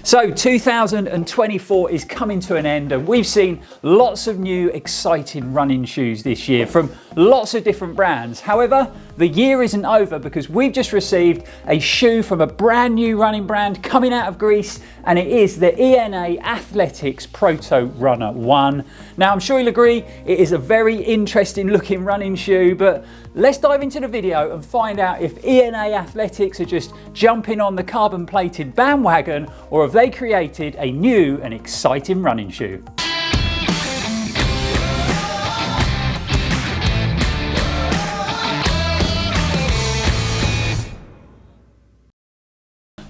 So 2024 is coming to an end, and we've seen lots of new exciting running shoes this year from lots of different brands. However, the year isn't over because we've just received a shoe from a brand new running brand coming out of Greece, and it is the ENA Athletics Proto Runner 1. Now I'm sure you'll agree it is a very interesting looking running shoe, but let's dive into the video and find out if ENA Athletics are just jumping on the carbon plated bandwagon, or have they created a new and exciting running shoe.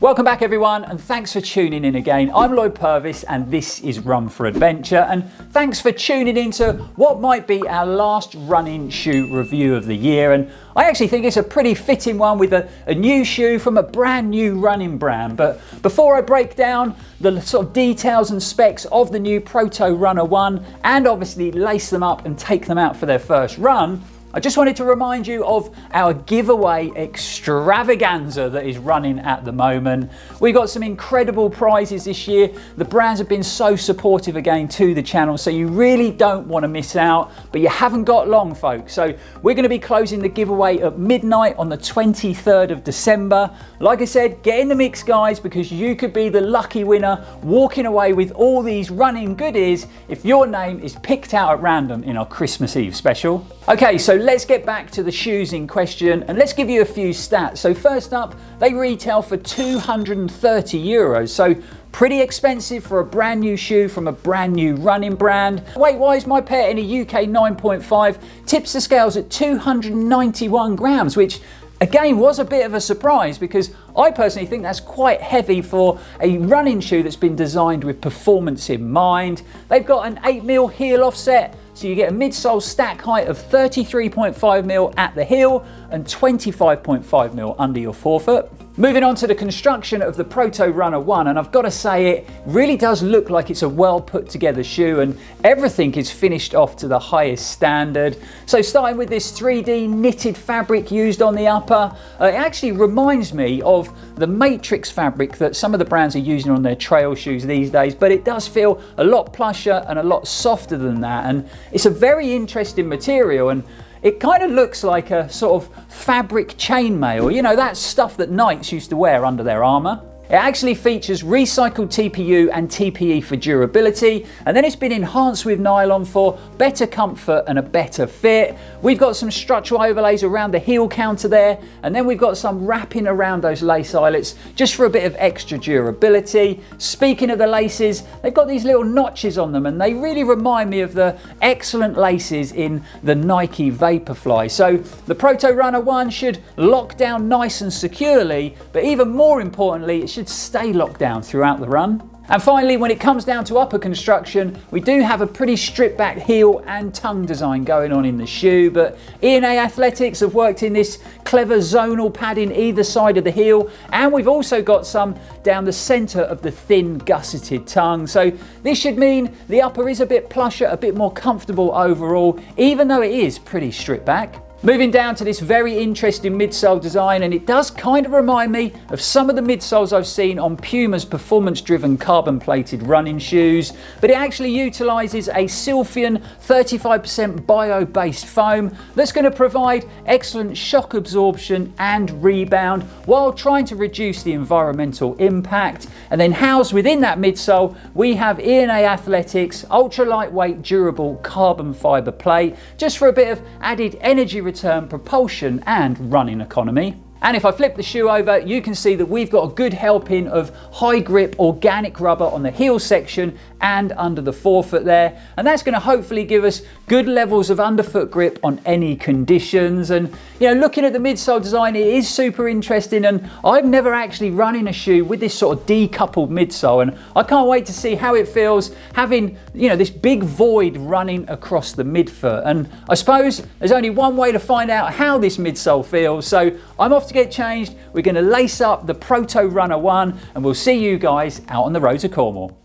Welcome back everyone, and thanks for tuning in again. I'm Lloyd Purvis and this is Run4Adventure, and thanks for tuning in to what might be our last running shoe review of the year. And I actually think it's a pretty fitting one with a new shoe from a brand new running brand. But before I break down the sort of details and specs of the new Proto Runner 1 and obviously lace them up and take them out for their first run, I just wanted to remind you of our giveaway extravaganza that is running at the moment. We've got some incredible prizes this year. The brands have been so supportive again to the channel, so you really don't want to miss out, but you haven't got long, folks. So we're going to be closing the giveaway at midnight on the 23rd of December. Like I said, get in the mix, guys, because you could be the lucky winner walking away with all these running goodies if your name is picked out at random in our Christmas Eve special. Okay, so let's get back to the shoes in question and let's give you a few stats. So first up, they retail for €230, so pretty expensive for a brand new shoe from a brand new running brand. Weight-wise, my pair in a UK 9.5 tips the scales at 291 grams, which again was a bit of a surprise because I personally think that's quite heavy for a running shoe that's been designed with performance in mind. They've got an 8mm heel offset, so you get a midsole stack height of 33.5mm at the heel and 25.5mm under your forefoot. Moving on to the construction of the Proto Runner 1, and I've got to say it really does look like it's a well put together shoe, and everything is finished off to the highest standard. So starting with this 3D knitted fabric used on the upper, it actually reminds me of the matrix fabric that some of the brands are using on their trail shoes these days, but it does feel a lot plusher and a lot softer than that, and it's a very interesting material, and it kind of looks like a sort of fabric chainmail, you know, that stuff that knights used to wear under their armour. It actually features recycled TPU and TPE for durability, and then it's been enhanced with nylon for better comfort and a better fit. We've got some structural overlays around the heel counter there, and then we've got some wrapping around those lace eyelets just for a bit of extra durability. Speaking of the laces, they've got these little notches on them, and they really remind me of the excellent laces in the Nike Vaporfly. So the Proto Runner 1 should lock down nice and securely, but even more importantly, it should stay locked down throughout the run. And finally, when it comes down to upper construction, we do have a pretty stripped back heel and tongue design going on in the shoe, but ENA Athletics have worked in this clever zonal padding either side of the heel, and we've also got some down the center of the thin gusseted tongue. So this should mean the upper is a bit plusher, a bit more comfortable overall, even though it is pretty stripped back. Moving down to this very interesting midsole design, and it does kind of remind me of some of the midsoles I've seen on Puma's performance-driven carbon-plated running shoes, but it actually utilises a Silphian 35% bio-based foam that's going to provide excellent shock absorption and rebound while trying to reduce the environmental impact. And then housed within that midsole, we have ENA Athletics ultra lightweight durable carbon fibre plate, just for a bit of added energy return, propulsion and running economy. And if I flip the shoe over, you can see that we've got a good helping of high grip organic rubber on the heel section and under the forefoot there, and that's going to hopefully give us good levels of underfoot grip on any conditions. And you know, looking at the midsole design, it is super interesting, and I've never actually run in a shoe with this sort of decoupled midsole, and I can't wait to see how it feels having, you know, this big void running across the midfoot. And I suppose there's only one way to find out how this midsole feels, so I'm off to get changed. We're going to lace up the Proto Runner 1, and we'll see you guys out on the road to Cornwall.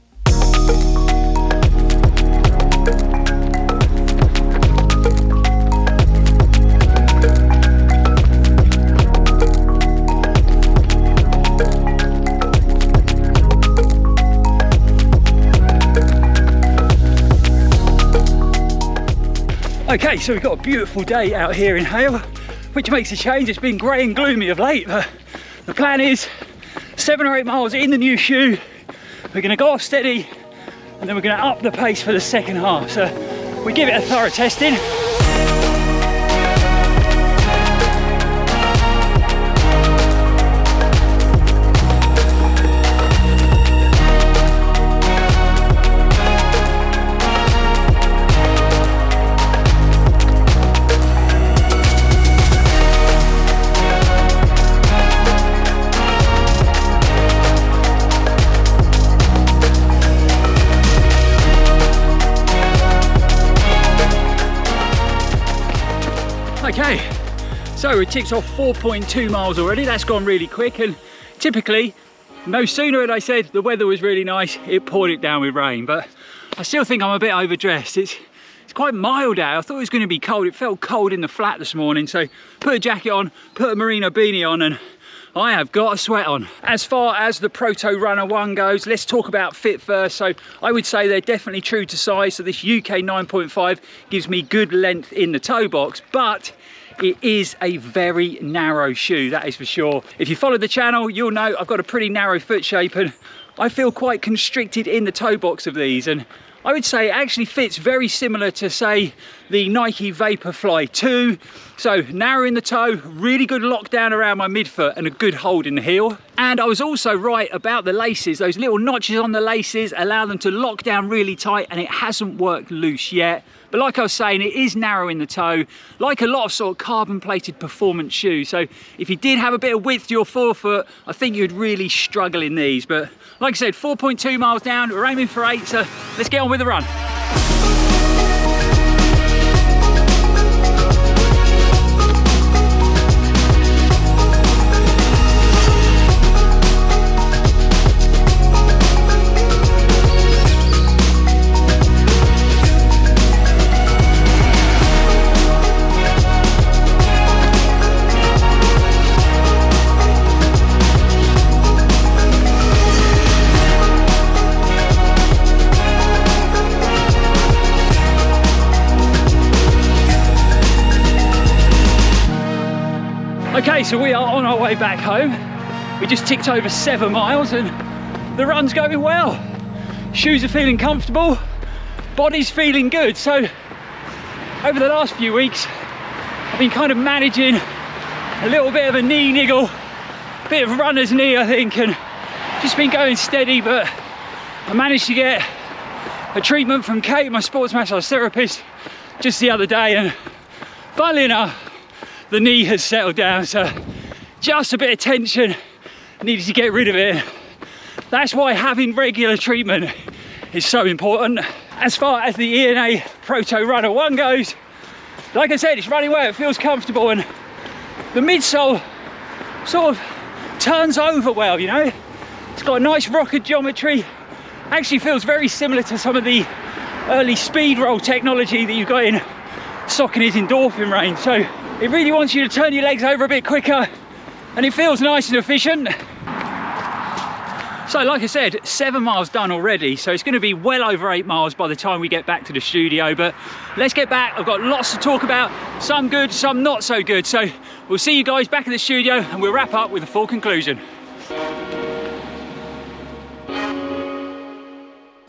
Okay, so we've got a beautiful day out here in Hale, which makes a change. It's been grey and gloomy of late, but the plan is 7 or 8 miles in the new shoe. We're going to go off steady, and then we're going to up the pace for the second half. So we give it a thorough testing. Okay, so we ticked off 4.2 miles already. That's gone really quick, and typically, no sooner had I said the weather was really nice, it poured it down with rain. But I still think I'm a bit overdressed. It's quite mild out. I thought it was going to be cold. It felt cold in the flat this morning, so put a jacket on, put a merino beanie on, and I have got a sweat on. As far as the Proto Runner 1 goes, let's talk about fit first. So I would say they're definitely true to size. So this UK 9.5 gives me good length in the toe box, but it is a very narrow shoe, that is for sure. If you follow the channel, you'll know I've got a pretty narrow foot shape, and I feel quite constricted in the toe box of these. And I would say it actually fits very similar to, say, the Nike Vaporfly 2. So narrow in the toe, really good lockdown around my midfoot, and a good hold in the heel. And I was also right about the laces. Those little notches on the laces allow them to lock down really tight, and it hasn't worked loose yet. But like I was saying, it is narrow in the toe, like a lot of sort of carbon plated performance shoes. So if you did have a bit of width to your forefoot, I think you'd really struggle in these. But like I said, 4.2 miles down, we're aiming for 8, so let's get on with the run. Okay, so we are on our way back home. We just ticked over 7 miles and the run's going well. Shoes are feeling comfortable, body's feeling good. So over the last few weeks, I've been kind of managing a little bit of a knee niggle, a bit of runner's knee, I think, and just been going steady. But I managed to get a treatment from Kate, my sports massage therapist, just the other day, and funnily enough, the knee has settled down, so just a bit of tension, needed to get rid of it. That's why having regular treatment is so important. As far as the ENA Proto Runner 1 goes, like I said, it's running well, it feels comfortable, and the midsole sort of turns over well, you know. It's got a nice rocker geometry, actually feels very similar to some of the early speed roll technology that you've got in Saucony's endorphin range. So it really wants you to turn your legs over a bit quicker, and it feels nice and efficient. So like I said, 7 miles done already, so it's going to be well over 8 miles by the time we get back to the studio. But let's get back. I've got lots to talk about, some good, some not so good. So we'll see you guys back in the studio, and we'll wrap up with a full conclusion.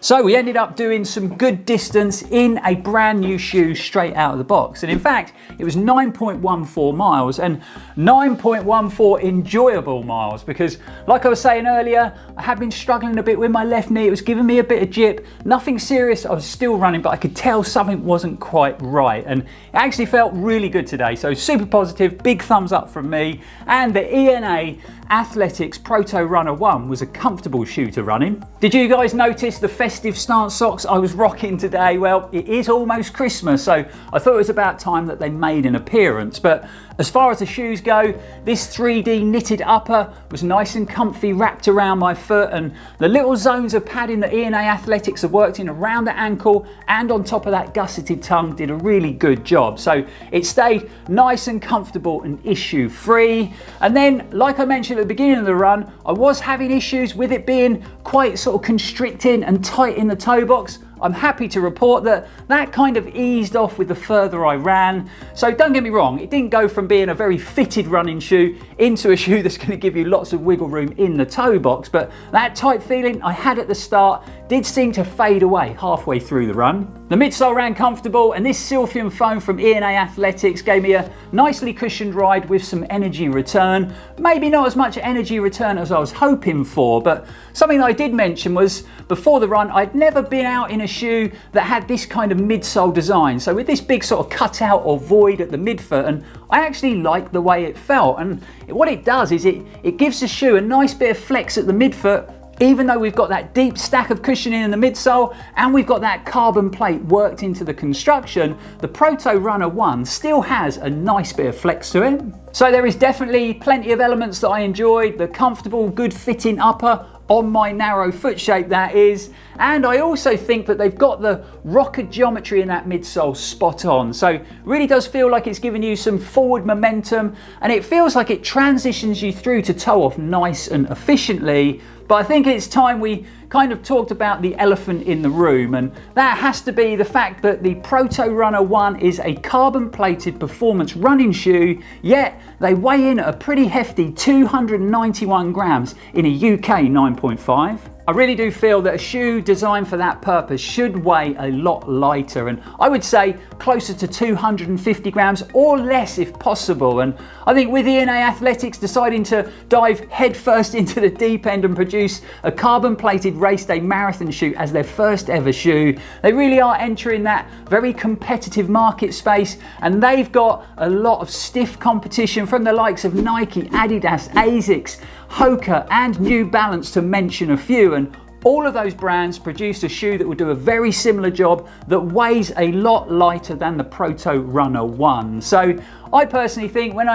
So we ended up doing some good distance in a brand new shoe straight out of the box. And in fact, it was 9.14 miles and 9.14 enjoyable miles, because like I was saying earlier, I had been struggling a bit with my left knee. It was giving me a bit of jip, nothing serious. I was still running, but I could tell something wasn't quite right. And it actually felt really good today. So super positive, big thumbs up from me. And the ENA Athletics Proto Runner 1 was a comfortable shoe to run in. Did you guys notice the festive stance socks I was rocking today? Well, it is almost Christmas, so I thought it was about time that they made an appearance. But as far as the shoes go, this 3D knitted upper was nice and comfy wrapped around my foot, and the little zones of padding that ENA Athletics have worked in around the ankle and on top of that gusseted tongue did a really good job. So it stayed nice and comfortable and issue free. And then, like I mentioned at the beginning of the run, I was having issues with it being quite sort of constricting and tight in the toe box. I'm happy to report that that kind of eased off with the further I ran. So don't get me wrong, it didn't go from being a very fitted running shoe into a shoe that's going to give you lots of wiggle room in the toe box, but that tight feeling I had at the start did seem to fade away halfway through the run. The midsole ran comfortable, and this Silphium foam from ENA Athletics gave me a nicely cushioned ride with some energy return. Maybe not as much energy return as I was hoping for, but something that I did mention was before the run, I'd never been out in a shoe that had this kind of midsole design. So with this big sort of cutout or void at the midfoot, and I actually liked the way it felt. And what it does is it gives the shoe a nice bit of flex at the midfoot, even though we've got that deep stack of cushioning in the midsole and we've got that carbon plate worked into the construction, the Proto Runner 1 still has a nice bit of flex to it. So there is definitely plenty of elements that I enjoyed, the comfortable, good fitting upper on my narrow foot shape that is, and I also think that they've got the rocker geometry in that midsole spot on, so it really does feel like it's giving you some forward momentum, and it feels like it transitions you through to toe off nice and efficiently. But I think it's time we kind of talked about the elephant in the room, and that has to be the fact that the Proto Runner 1 is a carbon plated performance running shoe, yet they weigh in at a pretty hefty 291 grams in a UK 9.5. I really do feel that a shoe designed for that purpose should weigh a lot lighter, and I would say closer to 250 grams or less if possible. And I think with ENA Athletics deciding to dive headfirst into the deep end and produce a carbon plated race day marathon shoe as their first ever shoe, they really are entering that very competitive market space, and they've got a lot of stiff competition from the likes of Nike, Adidas, Asics, Hoka and New Balance, to mention a few, and all of those brands produce a shoe that will do a very similar job that weighs a lot lighter than the Proto Runner 1. So I personally think when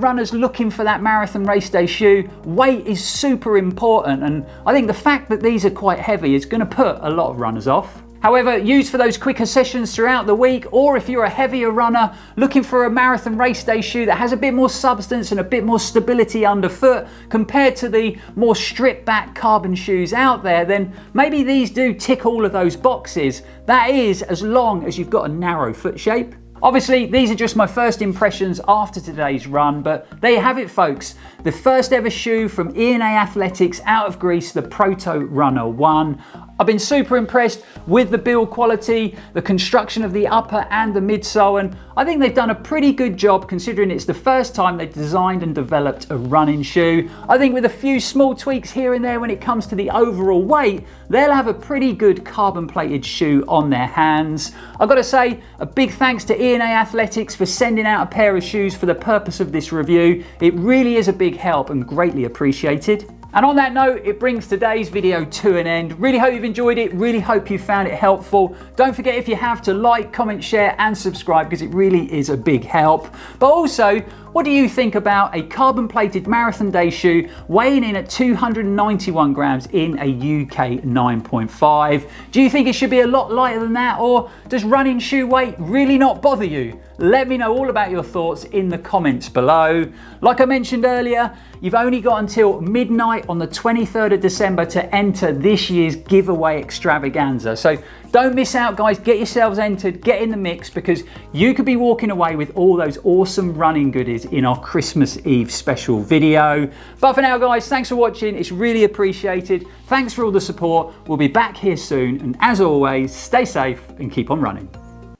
runners looking for that marathon race day shoe, weight is super important, and I think the fact that these are quite heavy is going to put a lot of runners off. However, used for those quicker sessions throughout the week, or if you're a heavier runner looking for a marathon race day shoe that has a bit more substance and a bit more stability underfoot compared to the more stripped back carbon shoes out there, then maybe these do tick all of those boxes. That is, as long as you've got a narrow foot shape. Obviously, these are just my first impressions after today's run, but there you have it, folks. The first ever shoe from ENA Athletics out of Greece, the Proto Runner 1. I've been super impressed with the build quality, the construction of the upper and the midsole, and I think they've done a pretty good job considering it's the first time they've designed and developed a running shoe. I think with a few small tweaks here and there when it comes to the overall weight, they'll have a pretty good carbon plated shoe on their hands. I've got to say a big thanks to ENA Athletics for sending out a pair of shoes for the purpose of this review. It really is a big help and greatly appreciated. And on that note, it brings today's video to an end. Really hope you've enjoyed it. Really hope you found it helpful. Don't forget, if you have, to like, comment, share and subscribe, because it really is a big help. But also, what do you think about a carbon plated marathon day shoe weighing in at 291 grams in a UK 9.5? Do you think it should be a lot lighter than that, or does running shoe weight really not bother you? Let me know all about your thoughts in the comments below. Like I mentioned earlier, you've only got until midnight on the 23rd of December to enter this year's giveaway extravaganza. So don't miss out, guys. Get yourselves entered, get in the mix, because you could be walking away with all those awesome running goodies in our Christmas Eve special video. But for now, guys, thanks for watching. It's really appreciated. Thanks for all the support. We'll be back here soon. And as always, stay safe and keep on running.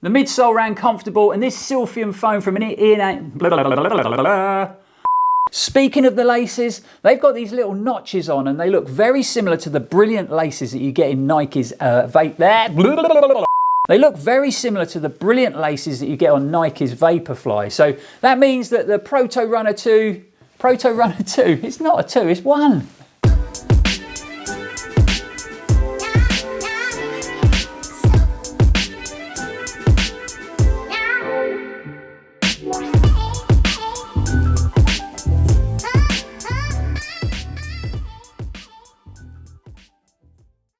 The midsole ran comfortable, and this Silphium foam from an ENA... Speaking of the laces, they've got these little notches on, and they look very similar to the brilliant laces that you get in Nike's vape there. They look very similar to the brilliant laces that you get on Nike's Vaporfly. So that means that the Proto Runner 2, it's not a 2, it's 1.